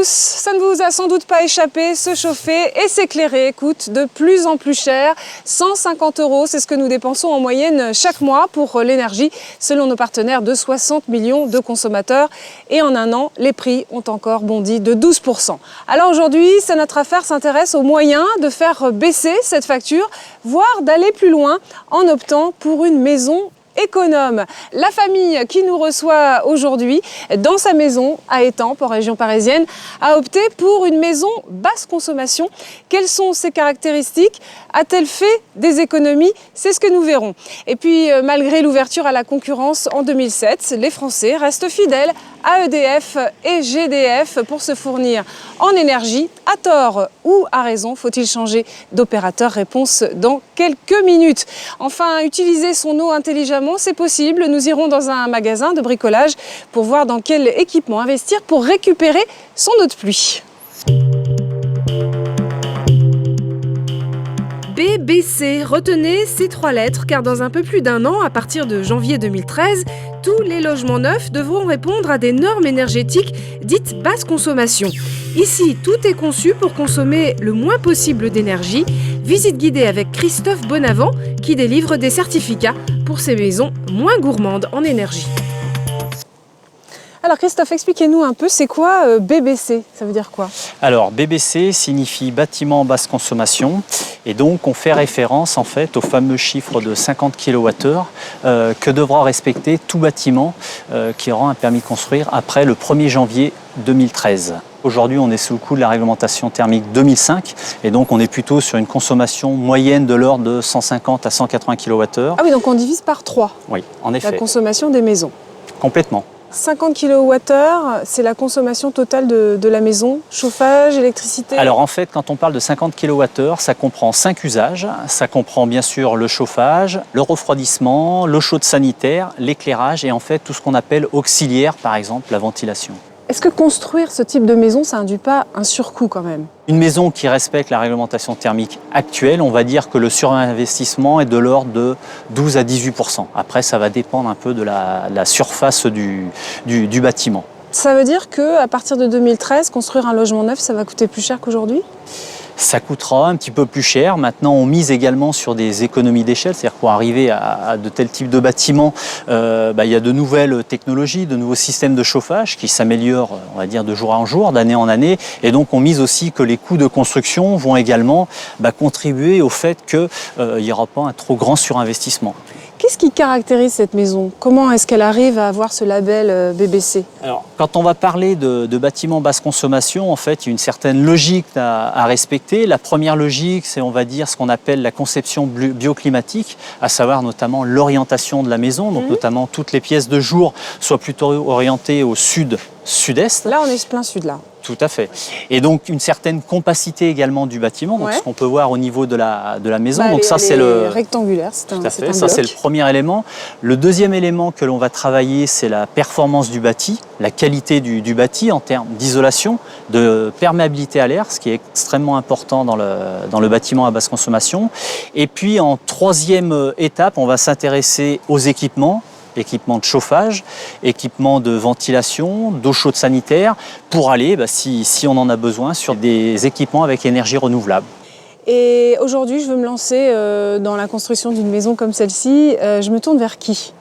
tous, ça ne vous a sans doute pas échappé, se chauffer et s'éclairer coûte de plus en plus cher. 150 €, c'est ce que nous dépensons en moyenne chaque mois pour l'énergie, selon nos partenaires de 60 millions de consommateurs. Et en un an, les prix ont encore bondi de 12%. Alors aujourd'hui, c'est notre affaire s'intéresse aux moyens de faire baisser cette facture, voire d'aller plus loin en optant pour une maison économe. La famille qui nous reçoit aujourd'hui dans sa maison à Étampes, en région parisienne, a opté pour une maison basse consommation. Quelles sont ses caractéristiques? A-t-elle fait des économies? C'est ce que nous verrons. Et puis, malgré l'ouverture à la concurrence en 2007, les Français restent fidèles à EDF et GDF pour se fournir en énergie. À tort ou à raison, faut-il changer d'opérateur? Réponse dans quelques minutes. Enfin, utiliser son eau intelligemment, c'est possible. Nous irons dans un magasin de bricolage pour voir dans quel équipement investir pour récupérer son eau de pluie. BBC, retenez ces 3 lettres car dans un peu plus d'un an, à partir de janvier 2013, tous les logements neufs devront répondre à des normes énergétiques dites basse consommation. Ici, tout est conçu pour consommer le moins possible d'énergie. Visite guidée avec Christophe Bonavent qui délivre des certificats pour ces maisons moins gourmandes en énergie. Alors Christophe, expliquez-nous un peu, c'est quoi BBC? Ça veut dire quoi? Alors BBC signifie bâtiment basse consommation et donc on fait référence en fait au fameux chiffre de 50 kWh que devra respecter tout bâtiment qui aura un permis de construire après le 1er janvier 2013. Aujourd'hui, on est sous le coup de la réglementation thermique 2005 et donc on est plutôt sur une consommation moyenne de l'ordre de 150 à 180 kWh. Ah oui, donc on divise par 3. Oui, en effet. La consommation des maisons. Complètement. 50 kWh, c'est la consommation totale de la maison, chauffage, électricité? Alors en fait, quand on parle de 50 kWh, ça comprend 5 usages. Ça comprend bien sûr le chauffage, le refroidissement, l'eau chaude sanitaire, l'éclairage et en fait tout ce qu'on appelle auxiliaire, par exemple la ventilation. Est-ce que construire ce type de maison, ça induit pas un surcoût quand même? Une maison qui respecte la réglementation thermique actuelle, on va dire que le surinvestissement est de l'ordre de 12 à 18%. Après, ça va dépendre un peu de la surface du bâtiment. Ça veut dire qu'à partir de 2013, construire un logement neuf, ça va coûter plus cher qu'aujourd'hui? Ça coûtera un petit peu plus cher. Maintenant, on mise également sur des économies d'échelle. C'est-à-dire pour arriver à de tels types de bâtiments, il y a de nouvelles technologies, de nouveaux systèmes de chauffage qui s'améliorent, on va dire, de jour en jour, d'année en année. Et donc, on mise aussi que les coûts de construction vont également contribuer au fait qu'il n'y aura pas un trop grand surinvestissement. Qu'est-ce qui caractérise cette maison? Comment est-ce qu'elle arrive à avoir ce label BBC? Alors, quand on va parler de bâtiments basse consommation, en fait, il y a une certaine logique à respecter. La première logique, c'est, on va dire, ce qu'on appelle la conception bioclimatique, à savoir notamment l'orientation de la maison, donc notamment toutes les pièces de jour soient plutôt orientées au sud-est. Là, on est plein sud, là. Tout à fait. Et donc une certaine compacité également du bâtiment, donc ce qu'on peut voir au niveau de la maison. Donc ça c'est le rectangulaire, c'est un bloc. Ça c'est le premier élément. Le deuxième élément que l'on va travailler, c'est la performance du bâti, la qualité du bâti en termes d'isolation, de perméabilité à l'air, ce qui est extrêmement important dans le bâtiment à basse consommation. Et puis en troisième étape, on va s'intéresser aux équipements de chauffage, équipements de ventilation, d'eau chaude sanitaire, pour aller, si on en a besoin, sur des équipements avec énergie renouvelable. Et aujourd'hui, je veux me lancer dans la construction d'une maison comme celle-ci. Je me tourne vers qui?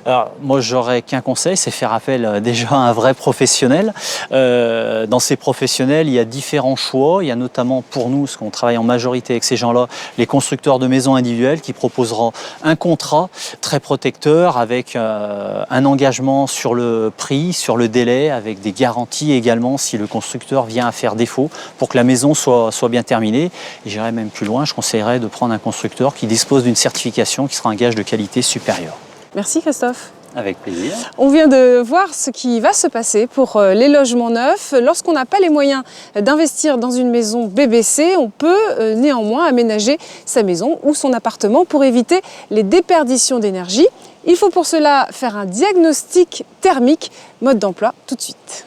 Alors, moi, j'aurais qu'un conseil, c'est faire appel déjà à un vrai professionnel. Dans ces professionnels, il y a différents choix. Il y a notamment pour nous, parce qu'on travaille en majorité avec ces gens-là, les constructeurs de maisons individuelles qui proposeront un contrat très protecteur avec un engagement sur le prix, sur le délai, avec des garanties également si le constructeur vient à faire défaut pour que la maison soit bien terminée. Et j'irais même plus loin, je conseillerais de prendre un constructeur qui dispose d'une certification qui sera un gage de qualité supérieure. Merci Christophe. Avec plaisir. On vient de voir ce qui va se passer pour les logements neufs. Lorsqu'on n'a pas les moyens d'investir dans une maison BBC, on peut néanmoins aménager sa maison ou son appartement pour éviter les déperditions d'énergie. Il faut pour cela faire un diagnostic thermique. Mode d'emploi tout de suite.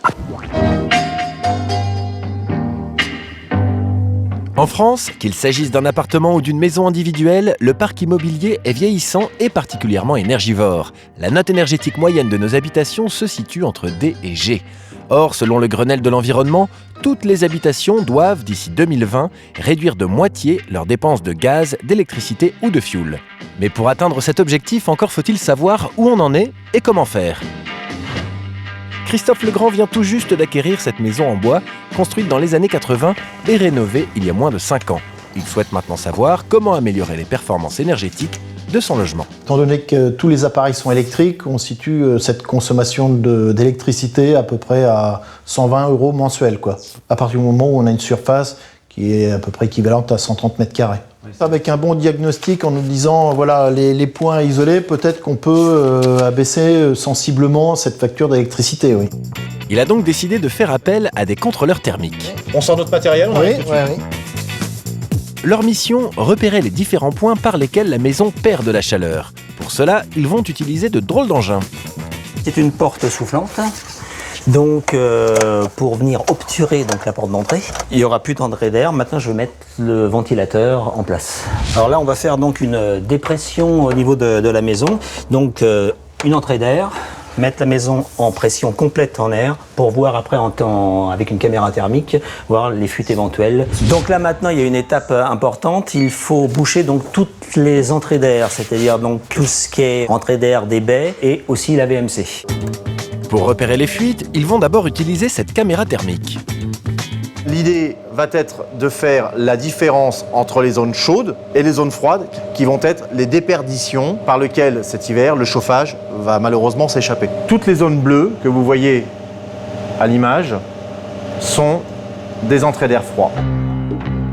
En France, qu'il s'agisse d'un appartement ou d'une maison individuelle, le parc immobilier est vieillissant et particulièrement énergivore. La note énergétique moyenne de nos habitations se situe entre D et G. Or, selon le Grenelle de l'environnement, toutes les habitations doivent, d'ici 2020, réduire de moitié leurs dépenses de gaz, d'électricité ou de fioul. Mais pour atteindre cet objectif, encore faut-il savoir où on en est et comment faire. Christophe Legrand vient tout juste d'acquérir cette maison en bois, construite dans les années 80 et rénovée il y a moins de 5 ans. Il souhaite maintenant savoir comment améliorer les performances énergétiques de son logement. Étant donné que tous les appareils sont électriques, on situe cette consommation d'électricité à peu près à 120 € mensuels, quoi. À partir du moment où on a une surface qui est à peu près équivalente à 130 mètres carrés. Avec un bon diagnostic en nous disant voilà les points isolés, peut-être qu'on peut abaisser sensiblement cette facture d'électricité. Oui. Il a donc décidé de faire appel à des contrôleurs thermiques. On sort notre matériel, oui. Leur mission, repérer les différents points par lesquels la maison perd de la chaleur. Pour cela, ils vont utiliser de drôles d'engins. C'est une porte soufflante. Donc, pour venir obturer donc, la porte d'entrée, il n'y aura plus d'entrée d'air. Maintenant, je vais mettre le ventilateur en place. Alors là, on va faire donc une dépression au niveau de la maison. Donc, une entrée d'air, mettre la maison en pression complète en air pour voir après avec une caméra thermique, voir les fuites éventuelles. Donc là, maintenant, il y a une étape importante. Il faut boucher donc toutes les entrées d'air, c'est-à-dire donc tout ce qui est entrée d'air des baies et aussi la VMC. Pour repérer les fuites, ils vont d'abord utiliser cette caméra thermique. L'idée va être de faire la différence entre les zones chaudes et les zones froides, qui vont être les déperditions par lesquelles cet hiver, le chauffage va malheureusement s'échapper. Toutes les zones bleues que vous voyez à l'image sont des entrées d'air froid.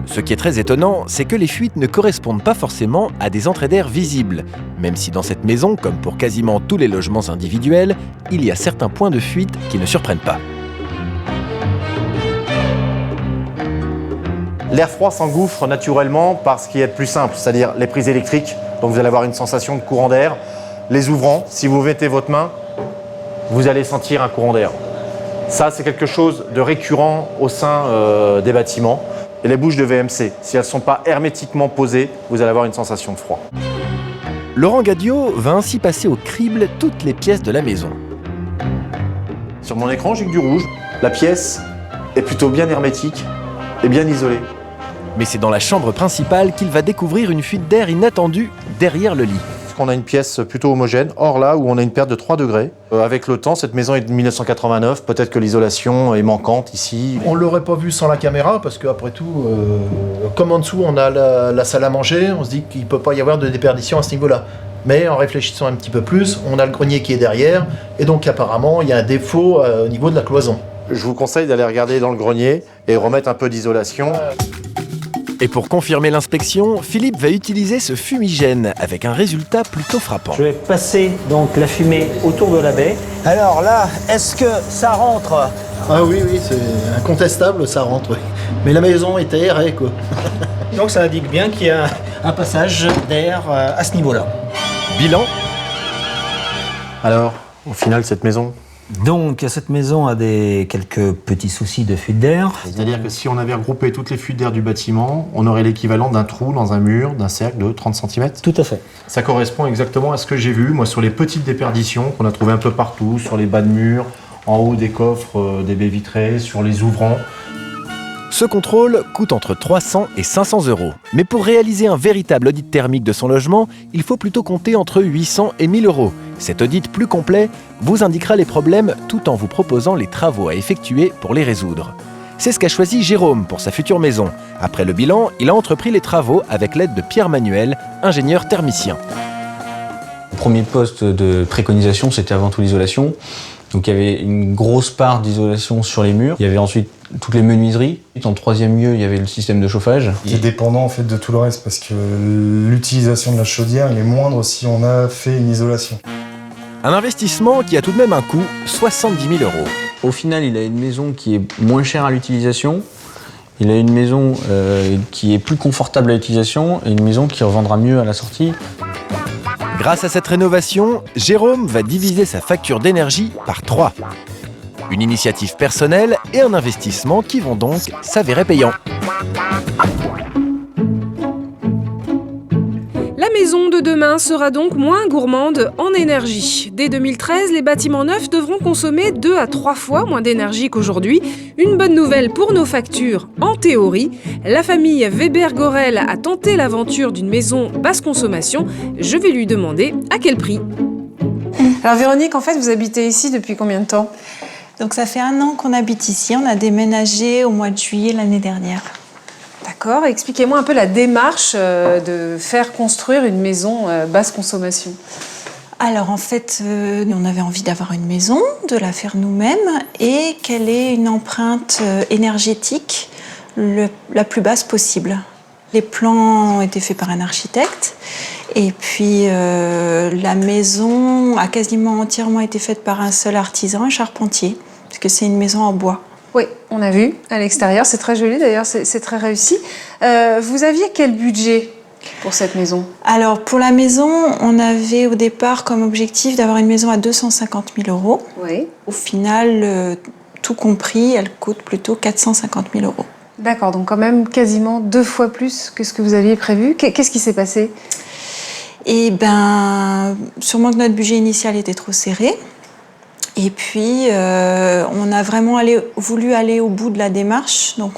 Ce qui est très étonnant, c'est que les fuites ne correspondent pas forcément à des entrées d'air visibles, même si dans cette maison, comme pour quasiment tous les logements individuels, il y a certains points de fuite qui ne surprennent pas. L'air froid s'engouffre naturellement par ce qui est le plus simple, c'est-à-dire les prises électriques, donc vous allez avoir une sensation de courant d'air. Les ouvrants, si vous mettez votre main, vous allez sentir un courant d'air. Ça, c'est quelque chose de récurrent au sein des bâtiments. Et les bouches de VMC, si elles ne sont pas hermétiquement posées, vous allez avoir une sensation de froid. Laurent Gadiot va ainsi passer au crible toutes les pièces de la maison. Sur mon écran, j'ai que du rouge. La pièce est plutôt bien hermétique et bien isolée. Mais c'est dans la chambre principale qu'il va découvrir une fuite d'air inattendue derrière le lit. On a une pièce plutôt homogène. Or là, où on a une perte de 3 degrés. Avec le temps, cette maison est de 1989. Peut-être que l'isolation est manquante ici. On ne l'aurait pas vu sans la caméra parce qu'après tout, comme en dessous on a la salle à manger, on se dit qu'il ne peut pas y avoir de déperdition à ce niveau-là. Mais en réfléchissant un petit peu plus, on a le grenier qui est derrière et donc apparemment il y a un défaut au niveau de la cloison. Je vous conseille d'aller regarder dans le grenier et remettre un peu d'isolation. Et pour confirmer l'inspection, Philippe va utiliser ce fumigène avec un résultat plutôt frappant. Je vais passer donc la fumée autour de la baie. Alors là, est-ce que ça rentre? Ah oui, c'est incontestable, ça rentre. Oui. Mais la maison est aérée, quoi. Donc ça indique bien qu'il y a un passage d'air à ce niveau-là. Bilan. Alors, au final, cette maison? Donc cette maison a quelques petits soucis de fuite d'air. C'est-à-dire que si on avait regroupé toutes les fuites d'air du bâtiment, on aurait l'équivalent d'un trou dans un mur d'un cercle de 30 cm. Tout à fait. Ça correspond exactement à ce que j'ai vu, moi, sur les petites déperditions qu'on a trouvées un peu partout, sur les bas de murs, en haut des coffres, des baies vitrées, sur les ouvrants. Ce contrôle coûte entre 300 et 500 €. Mais pour réaliser un véritable audit thermique de son logement, il faut plutôt compter entre 800 et 1000 €. Cet audit plus complet vous indiquera les problèmes tout en vous proposant les travaux à effectuer pour les résoudre. C'est ce qu'a choisi Jérôme pour sa future maison. Après le bilan, il a entrepris les travaux avec l'aide de Pierre Manuel, ingénieur thermicien. Le premier poste de préconisation, c'était avant tout l'isolation. Donc il y avait une grosse part d'isolation sur les murs. Il y avait ensuite toutes les menuiseries. En troisième lieu, il y avait le système de chauffage. C'est dépendant en fait de tout le reste parce que l'utilisation de la chaudière elle est moindre si on a fait une isolation. Un investissement qui a tout de même un coût, 70 000 €. Au final, il a une maison qui est moins chère à l'utilisation. Il a une maison qui est plus confortable à l'utilisation et une maison qui revendra mieux à la sortie. Grâce à cette rénovation, Jérôme va diviser sa facture d'énergie par 3. Une initiative personnelle et un investissement qui vont donc s'avérer payants. maison de demain sera donc moins gourmande en énergie. Dès 2013, les bâtiments neufs devront consommer 2 à 3 fois moins d'énergie qu'aujourd'hui. Une bonne nouvelle pour nos factures, en théorie. La famille Weber-Gorel a tenté l'aventure d'une maison basse consommation. Je vais lui demander à quel prix. Alors Véronique, en fait, vous habitez ici depuis combien de temps ? Donc ça fait 1 an qu'on habite ici. On a déménagé au mois de juillet l'année dernière. D'accord, expliquez-moi un peu la démarche de faire construire une maison basse consommation. Alors en fait, on avait envie d'avoir une maison, de la faire nous-mêmes et qu'elle ait une empreinte énergétique la plus basse possible. Les plans ont été faits par un architecte et puis la maison a quasiment entièrement été faite par un seul artisan, un charpentier, puisque c'est une maison en bois. Oui, on a vu à l'extérieur, c'est très joli d'ailleurs, c'est très réussi. Vous aviez quel budget pour cette maison ? Alors pour la maison, on avait au départ comme objectif d'avoir une maison à 250 000 €. Oui. Au final, tout compris, elle coûte plutôt 450 000 €. D'accord, donc quand même quasiment 2 fois plus que ce que vous aviez prévu. Qu'est-ce qui s'est passé ? Eh bien, sûrement que notre budget initial était trop serré. Et puis, on a vraiment voulu aller au bout de la démarche. Donc,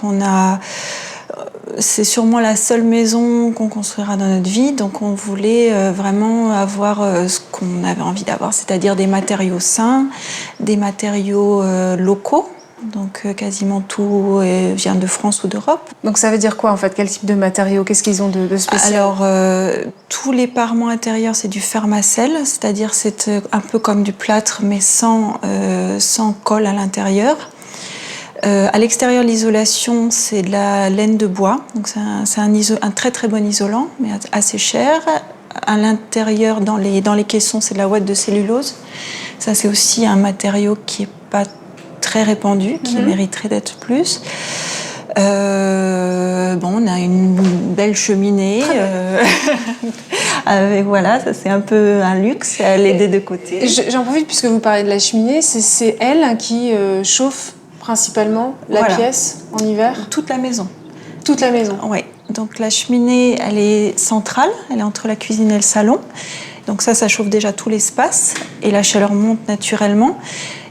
c'est sûrement la seule maison qu'on construira dans notre vie. Donc, on voulait vraiment avoir ce qu'on avait envie d'avoir, c'est-à-dire des matériaux sains, des matériaux locaux. Donc, quasiment tout vient de France ou d'Europe. Donc, ça veut dire quoi en fait ? Quel type de matériaux ? Qu'est-ce qu'ils ont de spécial ? Alors, tous les parements intérieurs, c'est du Fermacell, c'est-à-dire c'est un peu comme du plâtre, mais sans colle à l'intérieur. À l'extérieur, l'isolation, c'est de la laine de bois. Donc, c'est un très très bon isolant, mais assez cher. À l'intérieur, dans les caissons, c'est de la ouate de cellulose. Ça, c'est aussi un matériau qui n'est pas très répandu, qui mériterait d'être plus. On a une belle cheminée. Voilà, ça c'est un peu un luxe, elle est des deux côtés. J'en profite puisque vous parlez de la cheminée, c'est elle qui chauffe principalement la pièce en hiver ? Toute la maison. Toute la maison ? Oui. Donc la cheminée, elle est centrale, elle est entre la cuisine et le salon. Donc ça chauffe déjà tout l'espace et la chaleur monte naturellement.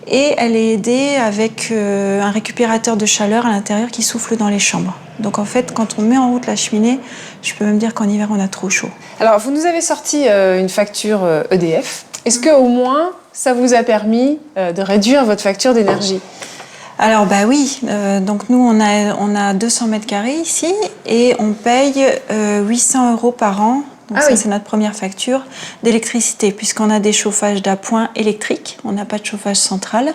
Et elle est aidée avec un récupérateur de chaleur à l'intérieur qui souffle dans les chambres. Donc en fait, quand on met en route la cheminée, je peux même dire qu'en hiver, on a trop chaud. Alors, vous nous avez sorti une facture EDF. Est-ce qu'au moins, ça vous a permis de réduire votre facture d'énergie ? Alors oui, donc nous on a 200 mètres carrés ici et on paye 800 € par an. Donc c'est notre première facture d'électricité, puisqu'on a des chauffages d'appoint électriques, on n'a pas de chauffage central.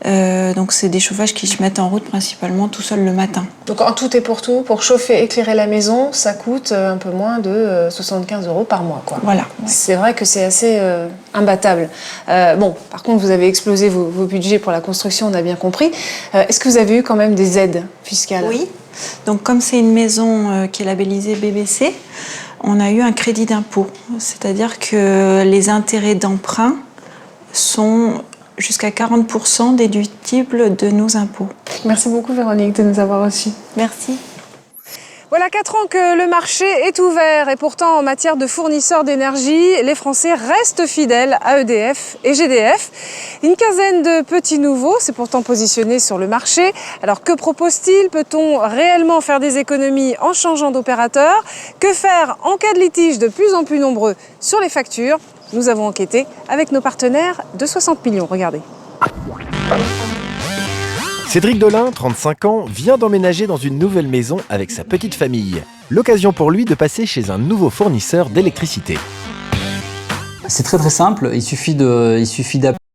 Donc c'est des chauffages qui se mettent en route principalement tout seul le matin. Donc en tout et pour tout, pour chauffer, éclairer la maison, ça coûte un peu moins de 75 € par mois, quoi. Voilà. C'est vrai que c'est assez imbattable. Par contre, vous avez explosé vos budgets pour la construction, on a bien compris. Est-ce que vous avez eu quand même des aides fiscales ? Oui. Donc comme c'est une maison qui est labellisée BBC, on a eu un crédit d'impôt. C'est-à-dire que les intérêts d'emprunt sont jusqu'à 40% déductibles de nos impôts. Merci beaucoup Véronique de nous avoir reçus. Merci. Voilà 4 ans que le marché est ouvert et pourtant en matière de fournisseurs d'énergie, les Français restent fidèles à EDF et GDF. Une quinzaine de petits nouveaux, c'est pourtant positionné sur le marché. Alors que propose-t-il ? Peut-on réellement faire des économies en changeant d'opérateur ? Que faire en cas de litige de plus en plus nombreux sur les factures ? Nous avons enquêté avec nos partenaires de 60 millions. Regardez. Cédric Dolin, 35 ans, vient d'emménager dans une nouvelle maison avec sa petite famille. L'occasion pour lui de passer chez un nouveau fournisseur d'électricité. C'est très simple, il suffit d'appeler